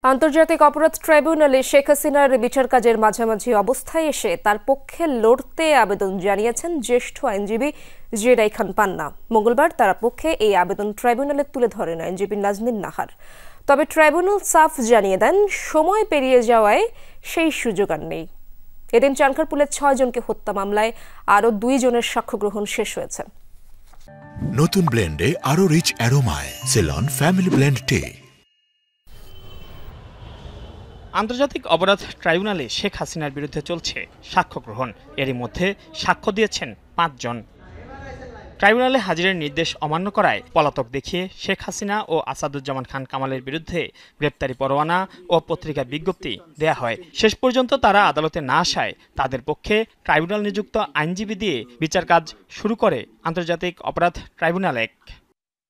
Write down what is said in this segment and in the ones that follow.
আন্তর্জাতিক অপরাধ ট্রাইব্যুনালে শেখ হাসিনার বিচার কাজের মাঝামাঝি অবস্থায় এসে তার পক্ষে লড়তে আবেদন জানিয়েছেন জ্যেষ্ঠ আইনজীবী জেরাই খান পান্না। মঙ্গলবার তার পক্ষে এই আবেদন ট্রাইব্যুনালে তুলে ধরেন আইনজীবী নাজনীন নাহার। তবে ট্রাইব্যুনাল সাফ জানিয়ে দেন, সময় পেরিয়ে যাওয়ায় সেই সুযোগ আর নেই। এদিন চানখারপুলের 6 জনকে হত্যা মামলায় আরও 2 জনের সাক্ষ্য গ্রহণ শেষ হয়েছে। নতুন ব্লেন্ডে আরো রিচ অ্যারোমায় সেলন ফ্যামিলি ব্লেন্ড টে। আন্তর্জাতিক অপরাধ ট্রাইব্যুনালে শেখ হাসিনার বিরুদ্ধে চলছে সাক্ষ্য গ্রহণ। এরই মধ্যে সাক্ষ্য দিয়েছেন 5 জন। ট্রাইব্যুনালে হাজিরের নির্দেশ অমান্য করায় পলাতক দেখিয়ে শেখ হাসিনা ও আসাদুজ্জামান খান কামালের বিরুদ্ধে গ্রেপ্তারি পরোয়ানা ও পত্রিকা বিজ্ঞপ্তি দেয়া হয়। শেষ পর্যন্ত তারা আদালতে না আসায় তাদের পক্ষে ট্রাইব্যুনাল নিযুক্ত আইনজীবী দিয়ে বিচার কাজ শুরু করে আন্তর্জাতিক অপরাধ ট্রাইব্যুনাল।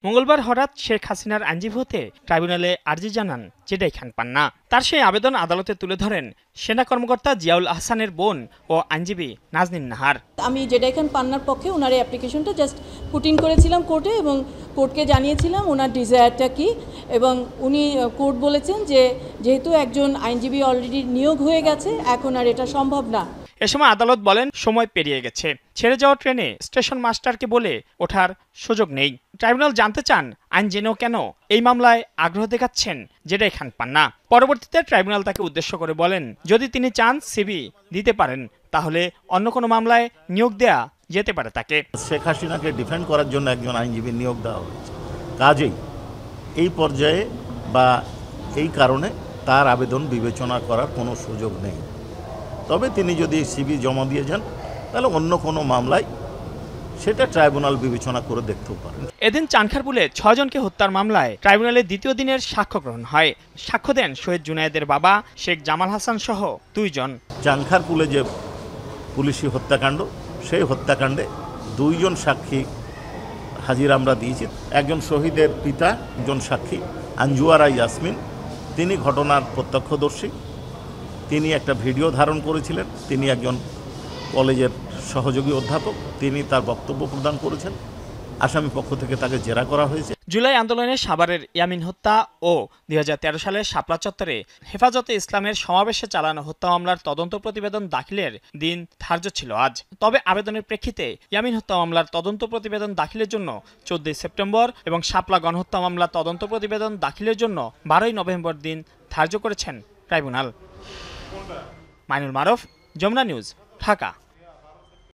মঙ্গলবার হঠাৎ শেখ হাসিনার আইনজীবী হতে ট্রাইব্যুনালে আর্জি জানান জেরাই খান পান্না। তার সেই আবেদন আদালতে তুলে ধরেন সেনা কর্মকর্তা জিয়াউল আহসানের বোন ও আইনজীবী নাজনীন নাহার। আমি জেরাই খান পান্নার পক্ষে ওনার অ্যাপ্লিকেশনটা জাস্ট পুট ইন করেছিলাম কোর্টে এবং কোর্টকে জানিয়েছিলাম ওনার ডিজায়ারটা কি, এবং উনি কোর্ট বলেছেন যে যেহেতু একজন আইনজীবী অলরেডি নিয়োগ হয়ে গেছে, এখন আর এটা সম্ভব না। এ সময় আদালত বলেন, সময় পেরিয়ে গেছে, ছেড়ে যাওয়া ট্রেনে স্টেশন মাস্টারকে বলে ওঠার সুযোগ নেই। ট্রাইব্যুনাল জানতে চান আইন জেনেও কেন এই মামলায় আগ্রহ দেখাচ্ছেন জেরাই খান পান্না। পরবর্তীতে ট্রাইব্যুনাল তাকে উদ্দেশ্য করে বলেন, যদি তিনি চান সিবি দিতে পারেন, তাহলে অন্য কোনো মামলায় নিয়োগ দেয়া যেতে পারে তাকে। শেখ হাসিনাকে ডিফেন্ড করার জন্য একজন আইনজীবী নিয়োগ দেওয়া হয়েছে, কাজেই এই পর্যায়ে বা এই কারণে তার আবেদন বিবেচনা করার কোনো সুযোগ নেই। তবে তিনি যদি সিবি জমা দিয়ে যান, তাহলে অন্য কোনো মামলায় সেটা ট্রাইব্যুনাল বিবেচনা করে দেখতেও পারেন। এদিন চানখারপুলে 6 জনকে হত্যার মামলায় ট্রাইব্যুনালে দ্বিতীয় দিনের সাক্ষ্য গ্রহণ হয়। সাক্ষ্য দেন শহীদ জুনায়েদের বাবা শেখ জামাল হাসান সহ 2 জন। চানখারপুলে যে পুলিশি হত্যাকাণ্ড, সেই হত্যাকাণ্ডে 2 জন সাক্ষী হাজির আমরা দিয়েছি। একজন শহীদের পিতা, একজন সাক্ষী আঞ্জুয়ারা ইয়াসমিন, তিনি ঘটনার প্রত্যক্ষদর্শী। তিনি একটা ভিডিও ধারণ করেছিলেন। তিনি একজন কলেজের সহযোগী অধ্যাপক, তিনি তার বক্তব্য প্রদান করেছেন। আসামি পক্ষ থেকে তাকে জেরা করা হয়েছে। জুলাই আন্দোলনে সাভারের ইয়ামিন হত্যা ও 2013 সালে শাপলা চত্বরে হেফাজতে ইসলামের সমাবেশে চালানো হত্যা মামলার তদন্ত প্রতিবেদন দাখিলের দিন ধার্য ছিল আজ। তবে আবেদনের প্রেক্ষিতে ইয়ামিন হত্যা মামলার তদন্ত প্রতিবেদন দাখিলের জন্য 14 সেপ্টেম্বর এবং শাপলা গণহত্যা মামলার তদন্ত প্রতিবেদন দাখিলের জন্য 12 নভেম্বর দিন ধার্য করেছেন ট্রাইব্যুনাল। মাইনুল মারুফ, যমুনা নিউজ, ঢাকা।